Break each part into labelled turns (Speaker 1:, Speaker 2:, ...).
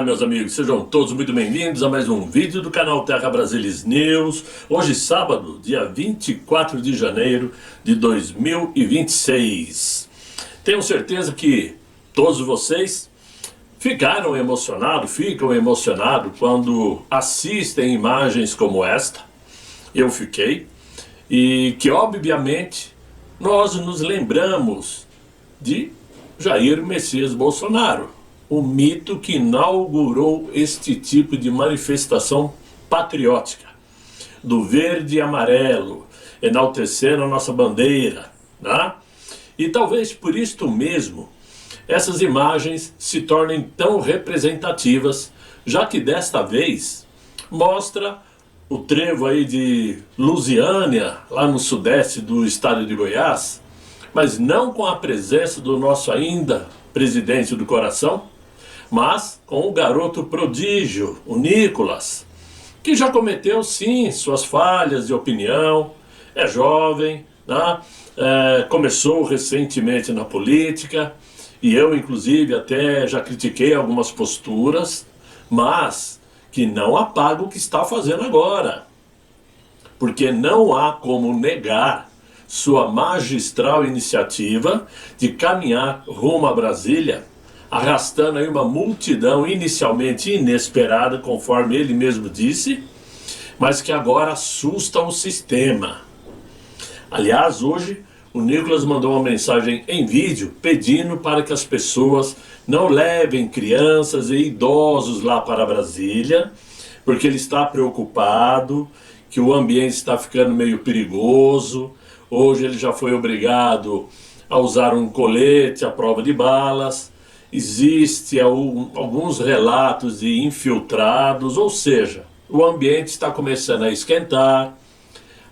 Speaker 1: meus amigos, sejam todos muito bem-vindos a mais um vídeo do canal Terra Brasilis News. Hoje, sábado, dia 24 de janeiro de 2026. Tenho certeza que todos vocês ficam emocionados quando assistem imagens como esta. Eu fiquei. E que, obviamente, nós nos lembramos de Jair Messias Bolsonaro, o mito que inaugurou este tipo de manifestação patriótica, do verde e amarelo, enaltecendo a nossa bandeira, né? E talvez por isto mesmo, essas imagens se tornem tão representativas, já que desta vez mostra o trevo aí de Lusiânia, lá no sudeste do estado de Goiás, mas não com a presença do nosso ainda presidente do coração, mas com o garoto prodígio, o Nicolas, que já cometeu sim suas falhas de opinião, é jovem, né? Começou recentemente na política, e eu inclusive até já critiquei algumas posturas, mas que não apaga o que está fazendo agora, porque não há como negar sua magistral iniciativa de caminhar rumo a Brasília, arrastando aí uma multidão inicialmente inesperada, conforme ele mesmo disse, mas que agora assusta o sistema. Aliás, hoje o Nicolas mandou uma mensagem em vídeo pedindo para que as pessoas não levem crianças e idosos lá para Brasília, porque ele está preocupado, que o ambiente está ficando meio perigoso. Hoje ele já foi obrigado a usar um colete à prova de balas. Existem alguns relatos de infiltrados, ou seja, o ambiente está começando a esquentar.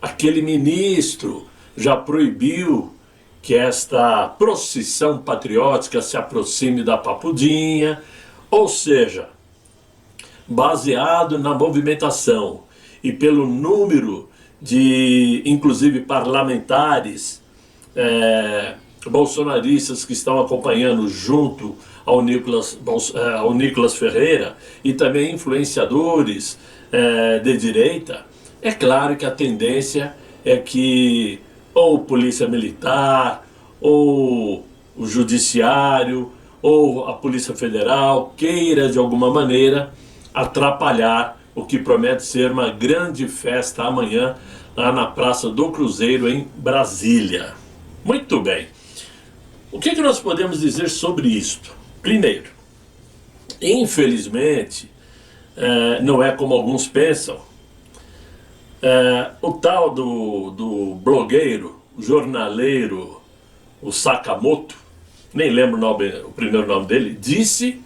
Speaker 1: Aquele ministro já proibiu que esta procissão patriótica se aproxime da Papudinha, ou seja, baseado na movimentação e pelo número de, inclusive, parlamentares bolsonaristas que estão acompanhando junto ao Nicolas Ferreira e também influenciadores de direita, é claro que a tendência é que ou Polícia Militar, ou o Judiciário, ou a Polícia Federal queira de alguma maneira atrapalhar o que promete ser uma grande festa amanhã lá na Praça do Cruzeiro em Brasília. Muito bem. O que nós podemos dizer sobre isto? Primeiro, infelizmente, não é como alguns pensam. O tal do blogueiro, jornaleiro, o Sakamoto, nem lembro o primeiro nome dele, disse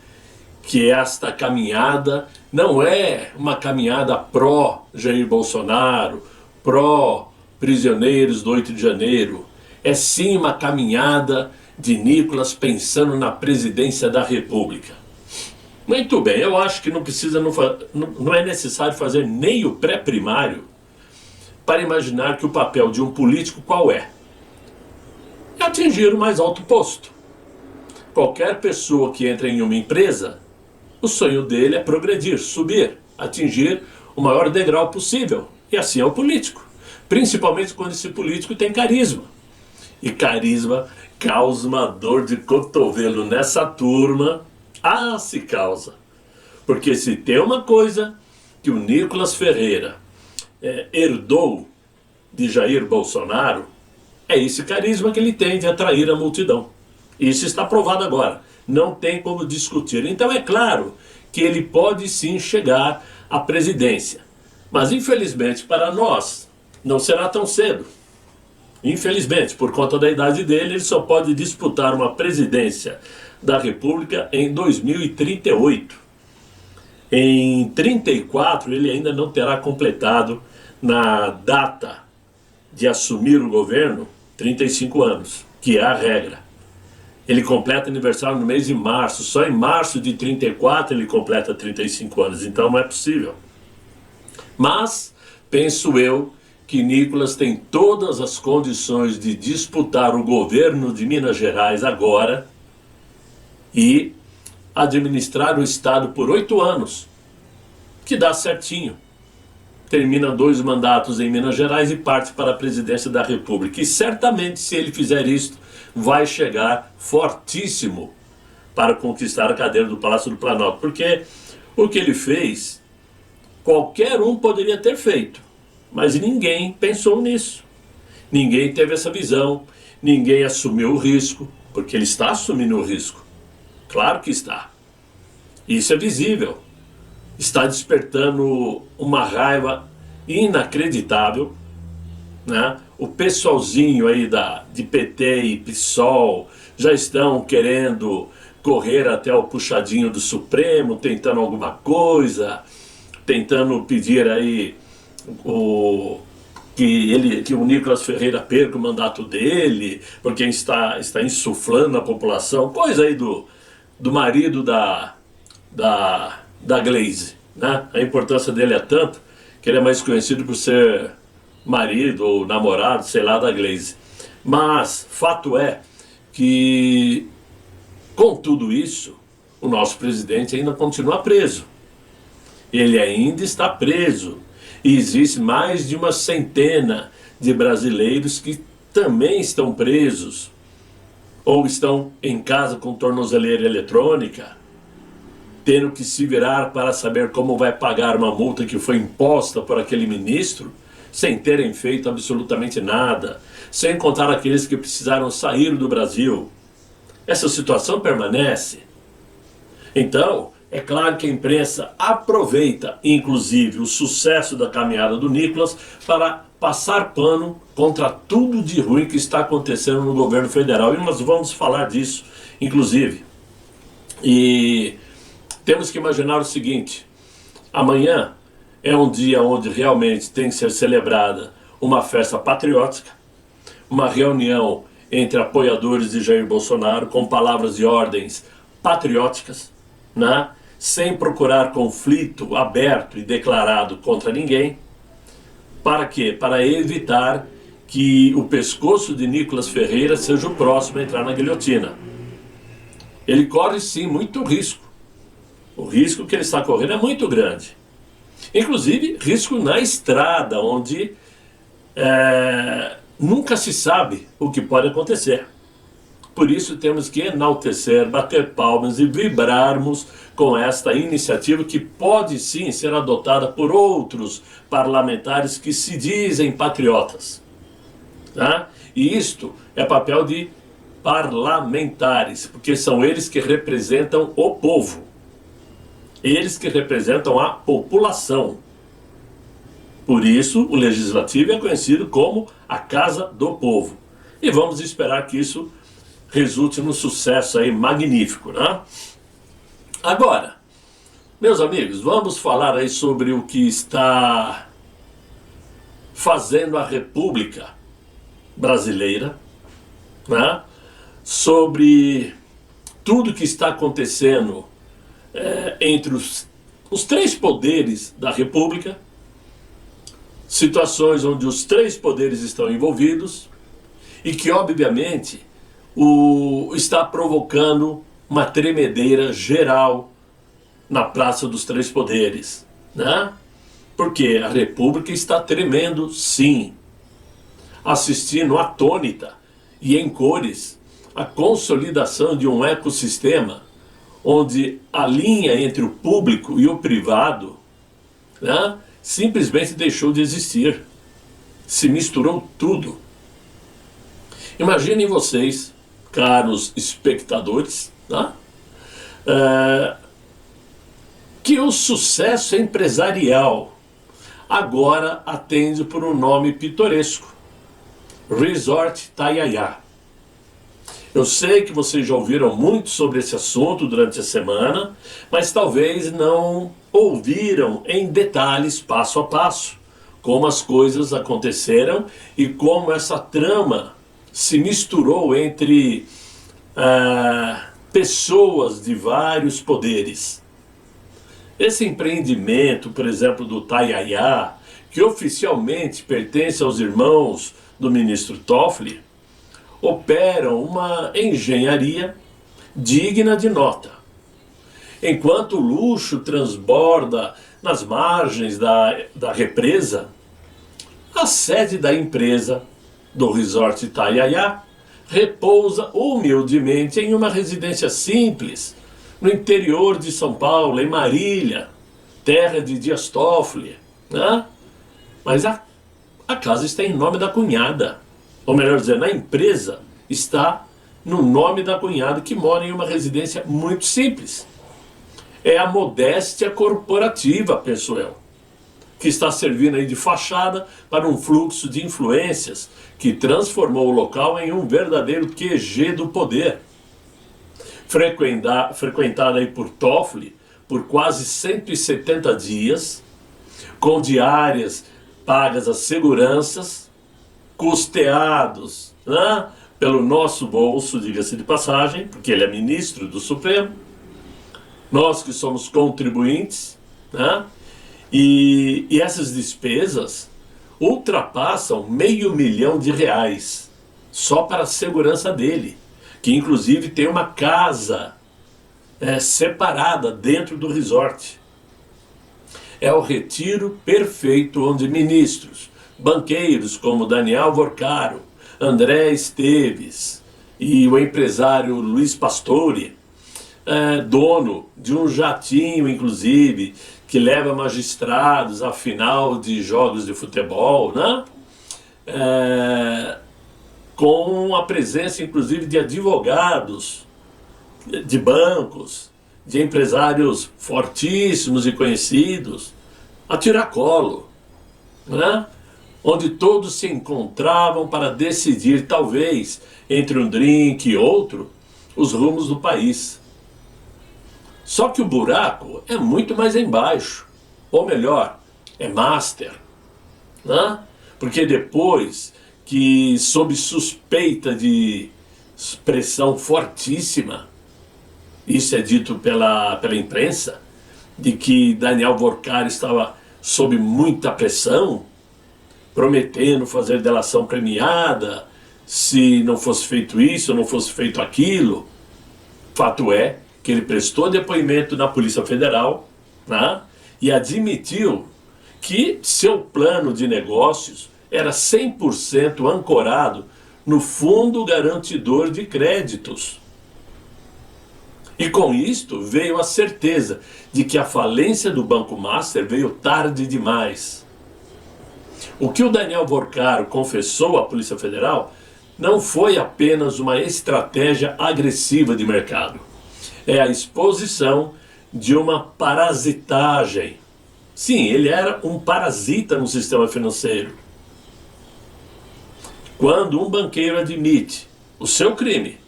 Speaker 1: que esta caminhada não é uma caminhada pró-Jair Bolsonaro, pró-prisioneiros do 8 de janeiro, é sim uma caminhada de Nicolas pensando na presidência da República. Muito bem, eu acho que não é necessário fazer nem o pré-primário para imaginar que o papel de um político qual é? É atingir o mais alto posto. Qualquer pessoa que entra em uma empresa, o sonho dele é progredir, subir, atingir o maior degrau possível. E assim é o político. Principalmente quando esse político tem carisma. E carisma causa uma dor de cotovelo nessa turma. Ah, se causa. Porque se tem uma coisa que o Nicolas Ferreira herdou de Jair Bolsonaro, é esse carisma que ele tem de atrair a multidão. Isso está provado agora. Não tem como discutir. Então é claro que ele pode sim chegar à presidência. Mas infelizmente para nós não será tão cedo. Infelizmente, por conta da idade dele, ele só pode disputar uma presidência da República em 2038. Em 34 ele ainda não terá completado, na data de assumir o governo, 35 anos, que é a regra. Ele completa aniversário no mês de março, só em março de 34 ele completa 35 anos, então não é possível. Mas, penso eu, que Nicolas tem todas as condições de disputar o governo de Minas Gerais agora e administrar o Estado por 8 anos, que dá certinho. Termina 2 mandatos em Minas Gerais e parte para a presidência da República. E certamente, se ele fizer isso, vai chegar fortíssimo para conquistar a cadeira do Palácio do Planalto. Porque o que ele fez, qualquer um poderia ter feito, mas ninguém pensou nisso. Ninguém teve essa visão, ninguém assumiu o risco, porque ele está assumindo o risco. Claro que está. Isso é visível. Está despertando uma raiva inacreditável, né? O pessoalzinho aí de PT e PSOL já estão querendo correr até o puxadinho do Supremo, tentando alguma coisa, tentando pedir aí que o Nicolas Ferreira perca o mandato dele, porque está insuflando a população, coisa aí do marido da Glaze, né? A importância dele é tanta que ele é mais conhecido por ser marido ou namorado, sei lá, da Glaze. Mas fato é que, com tudo isso, o nosso presidente ainda continua preso. Ele ainda está preso. E existe mais de uma centena de brasileiros que também estão presos ou estão em casa com tornozeleira eletrônica, tendo que se virar para saber como vai pagar uma multa que foi imposta por aquele ministro, sem terem feito absolutamente nada, sem contar aqueles que precisaram sair do Brasil. Essa situação permanece. Então, é claro que a imprensa aproveita, inclusive, o sucesso da caminhada do Nicolas para passar pano contra tudo de ruim que está acontecendo no governo federal. E nós vamos falar disso, inclusive. E temos que imaginar o seguinte: amanhã é um dia onde realmente tem que ser celebrada uma festa patriótica, uma reunião entre apoiadores de Jair Bolsonaro com palavras e ordens patrióticas, né? Sem procurar conflito aberto e declarado contra ninguém. Para quê? Para evitar que o pescoço de Nicolas Ferreira seja o próximo a entrar na guilhotina. Ele corre sim muito risco. O risco que ele está correndo é muito grande. Inclusive risco na estrada, onde nunca se sabe o que pode acontecer. Por isso temos que enaltecer, bater palmas e vibrarmos com esta iniciativa que pode sim ser adotada por outros parlamentares que se dizem patriotas. Tá? E isto é papel de parlamentares, porque são eles que representam o povo. Eles que representam a população. Por isso o Legislativo é conhecido como a Casa do Povo. E vamos esperar que isso resulte num sucesso aí magnífico, né? Agora, meus amigos, vamos falar aí sobre o que está fazendo a República Brasileira, né? Sobre tudo que está acontecendo entre os 3 poderes da República, situações onde os 3 poderes estão envolvidos e que, obviamente, está provocando uma tremedeira geral na Praça dos 3 Poderes, né? Porque a República está tremendo, sim, assistindo atônita e em cores a consolidação de um ecossistema onde a linha entre o público e o privado, né, simplesmente deixou de existir. Se misturou tudo. Imaginem vocês, caros espectadores, né, que o sucesso empresarial agora atende por um nome pitoresco: Resort Tayaya. Eu sei que vocês já ouviram muito sobre esse assunto durante a semana, mas talvez não ouviram em detalhes, passo a passo, como as coisas aconteceram e como essa trama se misturou entre pessoas de vários poderes. Esse empreendimento, por exemplo, do Tayaya, que oficialmente pertence aos irmãos do ministro Toffoli, operam uma engenharia digna de nota. Enquanto o luxo transborda nas margens da represa, a sede da empresa do Resort Itaiaia repousa humildemente em uma residência simples, no interior de São Paulo, em Marília, terra de Dias Toffoli, né? Mas a casa está em nome da cunhada, ou melhor dizendo, a empresa está no nome da cunhada, que mora em uma residência muito simples. É a modéstia corporativa, penso eu, que está servindo aí de fachada para um fluxo de influências que transformou o local em um verdadeiro QG do poder. Frequentada aí por Toffoli por quase 170 dias, com diárias pagas às seguranças, custeados, né, pelo nosso bolso, diga-se de passagem, porque ele é ministro do Supremo, nós que somos contribuintes, né? E essas despesas ultrapassam R$500 mil só para a segurança dele, que inclusive tem uma casa separada dentro do resort. É o retiro perfeito onde ministros, banqueiros como Daniel Vorcaro, André Esteves e o empresário Luiz Pastore, dono de um jatinho, inclusive, que leva magistrados à final de jogos de futebol, né? Com a presença, inclusive, de advogados, de bancos, de empresários fortíssimos e conhecidos, a tiracolo, né? Onde todos se encontravam para decidir, talvez, entre um drink e outro, os rumos do país. Só que o buraco é muito mais embaixo, ou melhor, é master, né? Porque depois que, sob suspeita de pressão fortíssima, isso é dito pela imprensa, de que Daniel Vorcaro estava sob muita pressão, prometendo fazer delação premiada, se não fosse feito isso, não fosse feito aquilo. Fato é que ele prestou depoimento na Polícia Federal, né, e admitiu que seu plano de negócios era 100% ancorado no Fundo Garantidor de Créditos. E com isto veio a certeza de que a falência do Banco Master veio tarde demais. O que o Daniel Vorcaro confessou à Polícia Federal não foi apenas uma estratégia agressiva de mercado. É a exposição de uma parasitagem. Sim, ele era um parasita no sistema financeiro. Quando um banqueiro admite o seu crime,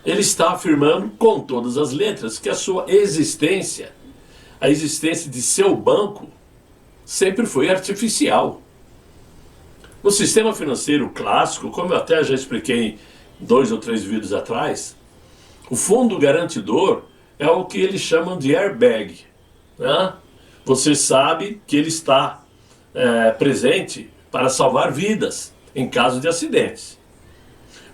Speaker 1: ele está afirmando com todas as letras que a sua existência, a existência de seu banco, sempre foi artificial. No sistema financeiro clássico, como eu até já expliquei em 2 ou 3 vídeos atrás, o fundo garantidor é o que eles chamam de airbag, né? Você sabe que ele está presente para salvar vidas em caso de acidentes.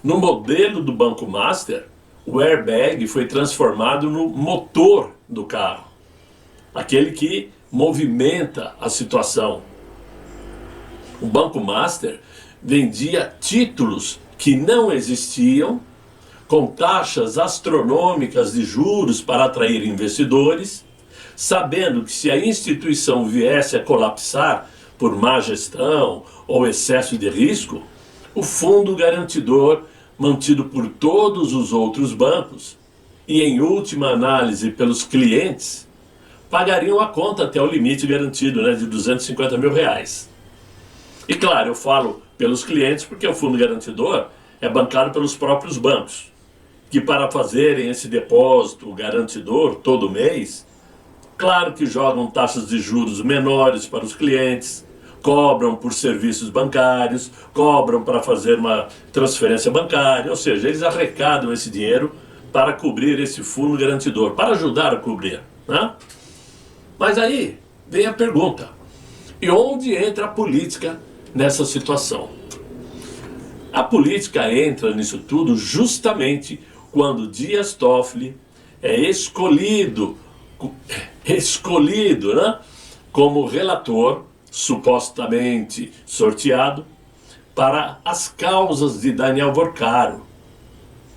Speaker 1: No modelo do Banco Master, o airbag foi transformado no motor do carro, aquele que movimenta a situação. O Banco Master vendia títulos que não existiam, com taxas astronômicas de juros para atrair investidores, sabendo que se a instituição viesse a colapsar por má gestão ou excesso de risco, o fundo garantidor, mantido por todos os outros bancos e em última análise pelos clientes, pagariam a conta até o limite garantido, né, de R$250 mil. E claro, eu falo pelos clientes porque o fundo garantidor é bancado pelos próprios bancos, que para fazerem esse depósito garantidor todo mês, claro que jogam taxas de juros menores para os clientes, cobram por serviços bancários, cobram para fazer uma transferência bancária, ou seja, eles arrecadam esse dinheiro para cobrir esse fundo garantidor, para ajudar a cobrir, né? Mas aí vem a pergunta, e onde entra a política nessa situação? A política entra nisso tudo justamente quando Dias Toffoli é escolhido, né, como relator, supostamente sorteado, para as causas de Daniel Vorcaro,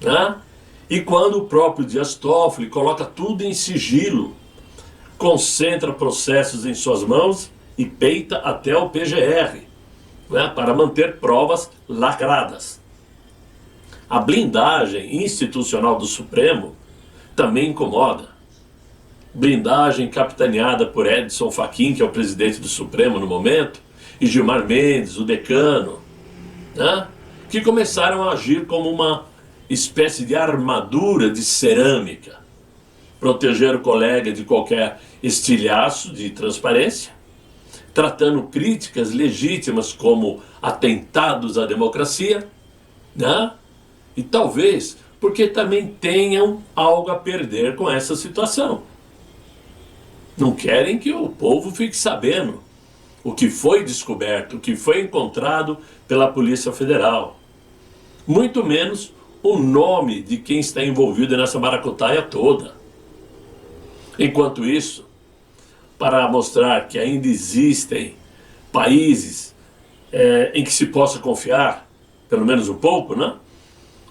Speaker 1: né? E quando o próprio Dias Toffoli coloca tudo em sigilo, concentra processos em suas mãos e peita até o PGR, né, para manter provas lacradas. A blindagem institucional do Supremo também incomoda. Blindagem capitaneada por Edson Fachin, que é o presidente do Supremo no momento, e Gilmar Mendes, o decano, né, que começaram a agir como uma espécie de armadura de cerâmica, proteger o colega de qualquer estilhaço de transparência, tratando críticas legítimas como atentados à democracia, né? E talvez porque também tenham algo a perder com essa situação. Não querem que o povo fique sabendo o que foi descoberto, o que foi encontrado pela Polícia Federal. Muito menos o nome de quem está envolvido nessa maracutaia toda. Enquanto isso, para mostrar que ainda existem países em que se possa confiar, pelo menos um pouco, né?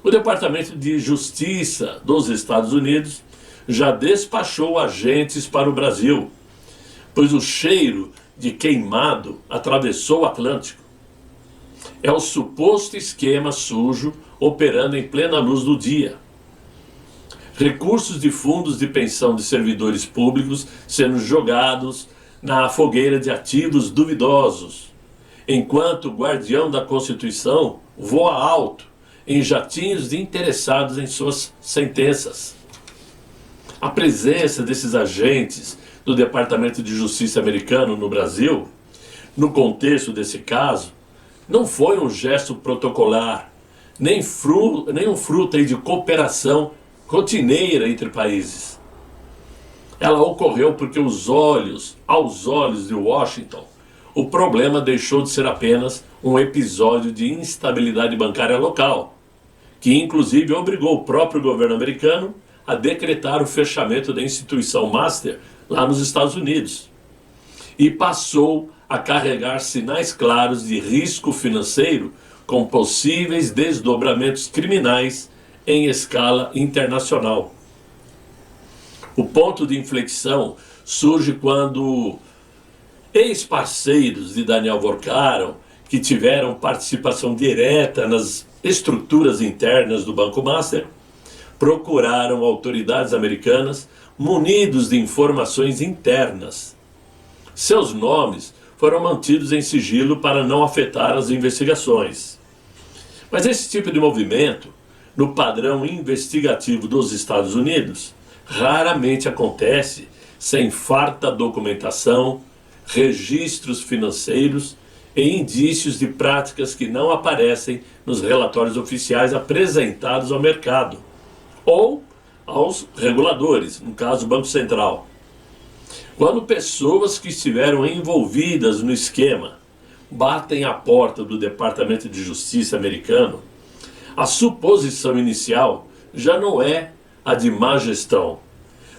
Speaker 1: O Departamento de Justiça dos Estados Unidos já despachou agentes para o Brasil, pois o cheiro de queimado atravessou o Atlântico. É o suposto esquema sujo operando em plena luz do dia. Recursos de fundos de pensão de servidores públicos sendo jogados na fogueira de ativos duvidosos, enquanto o guardião da Constituição voa alto em jatinhos de interessados em suas sentenças. A presença desses agentes do Departamento de Justiça americano no Brasil, no contexto desse caso, não foi um gesto protocolar, nem um fruto aí de cooperação rotineira entre países. Ela ocorreu porque aos olhos de Washington, o problema deixou de ser apenas um episódio de instabilidade bancária local, que inclusive obrigou o próprio governo americano a decretar o fechamento da instituição Master lá nos Estados Unidos, e passou a carregar sinais claros de risco financeiro com possíveis desdobramentos criminais em escala internacional. O ponto de inflexão surge quando ex-parceiros de Daniel Vorcaro, que tiveram participação direta nas estruturas internas do Banco Master, procuraram autoridades americanas munidos de informações internas. Seus nomes foram mantidos em sigilo para não afetar as investigações. Mas esse tipo de movimento, no padrão investigativo dos Estados Unidos, raramente acontece sem farta documentação, registros financeiros e indícios de práticas que não aparecem nos relatórios oficiais apresentados ao mercado ou aos reguladores, no caso o Banco Central. Quando pessoas que estiveram envolvidas no esquema batem à porta do Departamento de Justiça americano, a suposição inicial já não é a de má gestão,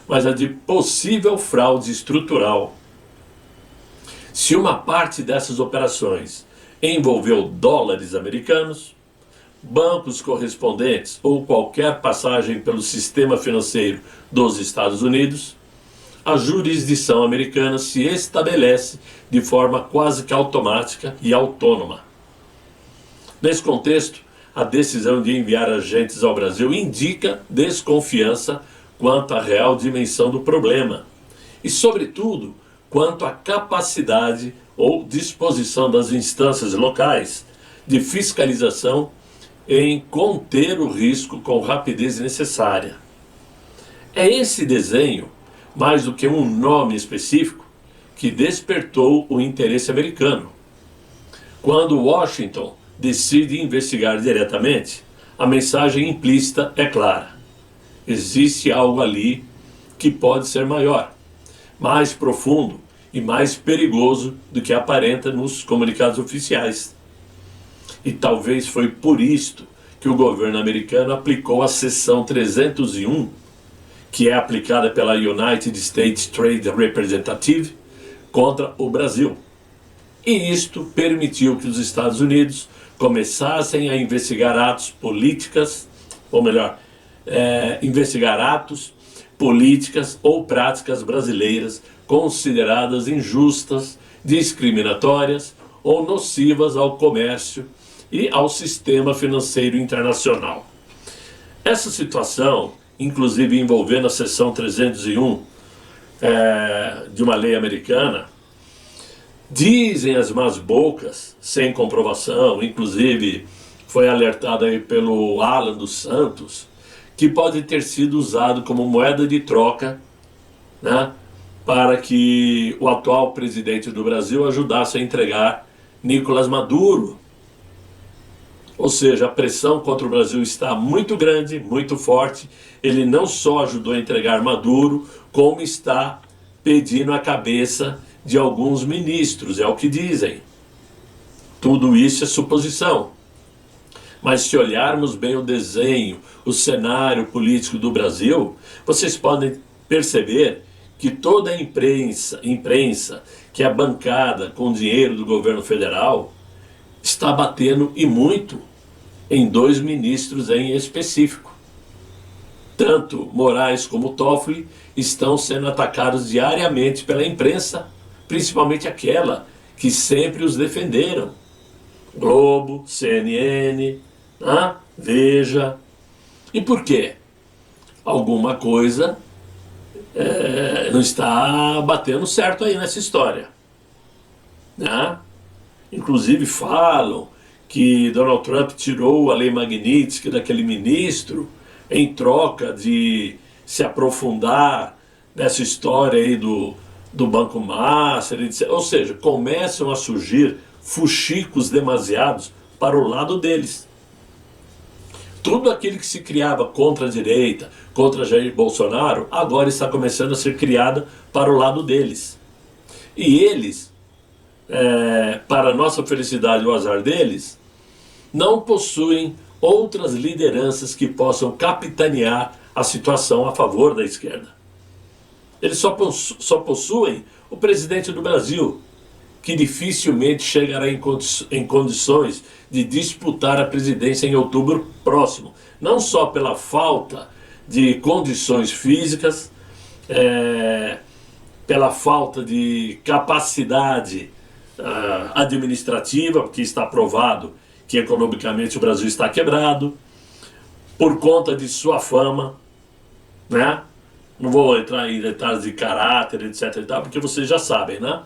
Speaker 1: mas a de possível fraude estrutural. Se uma parte dessas operações envolveu dólares americanos, bancos correspondentes ou qualquer passagem pelo sistema financeiro dos Estados Unidos, a jurisdição americana se estabelece de forma quase que automática e autônoma. Nesse contexto, a decisão de enviar agentes ao Brasil indica desconfiança quanto à real dimensão do problema e, sobretudo, quanto à capacidade ou disposição das instâncias locais de fiscalização em conter o risco com rapidez necessária. É esse desenho, mais do que um nome específico, que despertou o interesse americano. Quando Washington decide investigar diretamente, a mensagem implícita é clara. Existe algo ali que pode ser maior, mais profundo e mais perigoso do que aparenta nos comunicados oficiais. E talvez foi por isto que o governo americano aplicou a seção 301, que é aplicada pela United States Trade Representative contra o Brasil. E isto permitiu que os Estados Unidos começassem a investigar atos políticas, ou melhor, investigar atos, políticas ou práticas brasileiras consideradas injustas, discriminatórias ou nocivas ao comércio e ao sistema financeiro internacional. Essa situação, inclusive envolvendo a seção 301 de uma lei americana, dizem as más bocas, sem comprovação, inclusive foi alertado aí pelo Alan dos Santos, que pode ter sido usado como moeda de troca, né, para que o atual presidente do Brasil ajudasse a entregar Nicolás Maduro. Ou seja, a pressão contra o Brasil está muito grande, muito forte. Ele não só ajudou a entregar Maduro, como está pedindo a cabeça de alguns ministros, é o que dizem. Tudo isso é suposição. Mas se olharmos bem o desenho, o cenário político do Brasil, vocês podem perceber que toda a imprensa que é bancada com dinheiro do governo federal está batendo e muito em dois ministros em específico. Tanto Moraes como Toffoli estão sendo atacados diariamente pela imprensa, principalmente aquela que sempre os defenderam. Globo, CNN, Veja. E por quê? Alguma coisa não está batendo certo aí nessa história. Inclusive falam que Donald Trump tirou a lei Magnitsky daquele ministro em troca de se aprofundar nessa história aí do Banco Master, etc. Ou seja, começam a surgir fuxicos demasiados para o lado deles. Tudo aquilo que se criava contra a direita, contra Jair Bolsonaro, agora está começando a ser criado para o lado deles. E eles, para a nossa felicidade ou azar deles, não possuem outras lideranças que possam capitanear a situação a favor da esquerda. Eles só possuem o presidente do Brasil, que dificilmente chegará em condições de disputar a presidência em outubro próximo. Não só pela falta de condições físicas, pela falta de capacidade administrativa, porque está provado que economicamente o Brasil está quebrado, por conta de sua fama, né? Não vou entrar em detalhes de caráter, etc. e tal, porque vocês já sabem, né?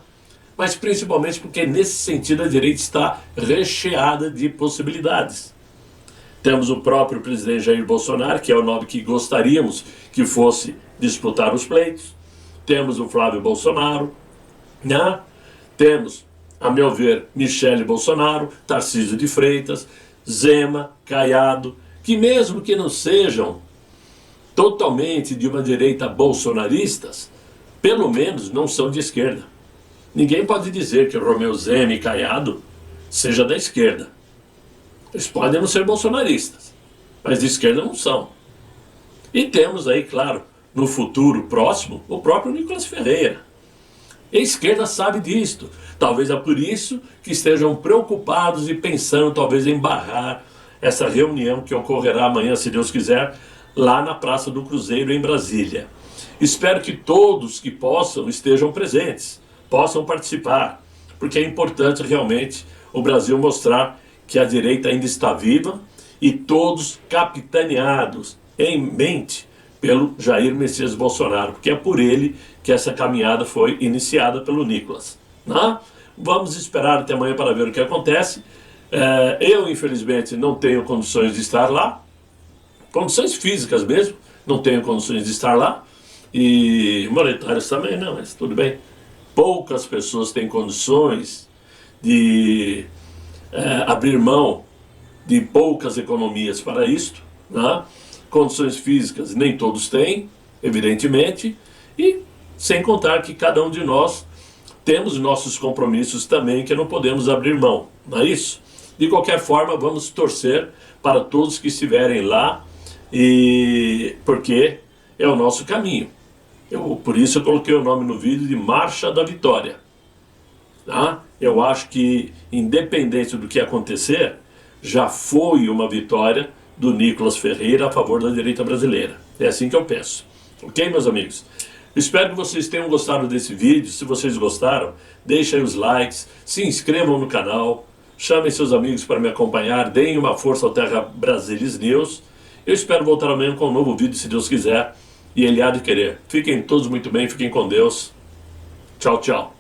Speaker 1: Mas principalmente porque nesse sentido a direita está recheada de possibilidades. Temos o próprio presidente Jair Bolsonaro, que é o nome que gostaríamos que fosse disputar os pleitos. Temos o Flávio Bolsonaro, né? Temos, a meu ver, Michele Bolsonaro, Tarcísio de Freitas, Zema, Caiado, que mesmo que não sejam totalmente de uma direita bolsonaristas, pelo menos não são de esquerda. Ninguém pode dizer que Romeu Zema e Caiado seja da esquerda. Eles podem não ser bolsonaristas, mas de esquerda não são. E temos aí, claro, no futuro próximo, o próprio Nicolas Ferreira. E a esquerda sabe disto. Talvez é por isso que estejam preocupados e pensando talvez em barrar essa reunião que ocorrerá amanhã, se Deus quiser, lá na Praça do Cruzeiro, em Brasília. Espero que todos que possam estejam presentes, possam participar, porque é importante realmente o Brasil mostrar que a direita ainda está viva e todos capitaneados em mente pelo Jair Messias Bolsonaro, porque é por ele que essa caminhada foi iniciada pelo Nicolas. Vamos esperar até amanhã para ver o que acontece. Eu, infelizmente, não tenho condições de estar lá, condições físicas mesmo, não tenho condições de estar lá, e monetárias também não, mas tudo bem. Poucas pessoas têm condições de abrir mão de poucas economias para isto, né? Condições físicas nem todos têm, evidentemente, e sem contar que cada um de nós temos nossos compromissos também que não podemos abrir mão, não é isso? De qualquer forma, vamos torcer para todos que estiverem lá, e porque é o nosso caminho. Por isso eu coloquei o nome no vídeo de Marcha da Vitória. Tá? Eu acho que, independente do que acontecer, já foi uma vitória do Nicolas Ferreira a favor da direita brasileira. É assim que eu penso. Ok, meus amigos? Espero que vocês tenham gostado desse vídeo. Se vocês gostaram, deixem aí os likes, se inscrevam no canal, chamem seus amigos para me acompanhar, deem uma força ao Terra Brasilis News. Eu espero voltar amanhã com um novo vídeo, se Deus quiser, e Ele há de querer. Fiquem todos muito bem, fiquem com Deus. Tchau, tchau.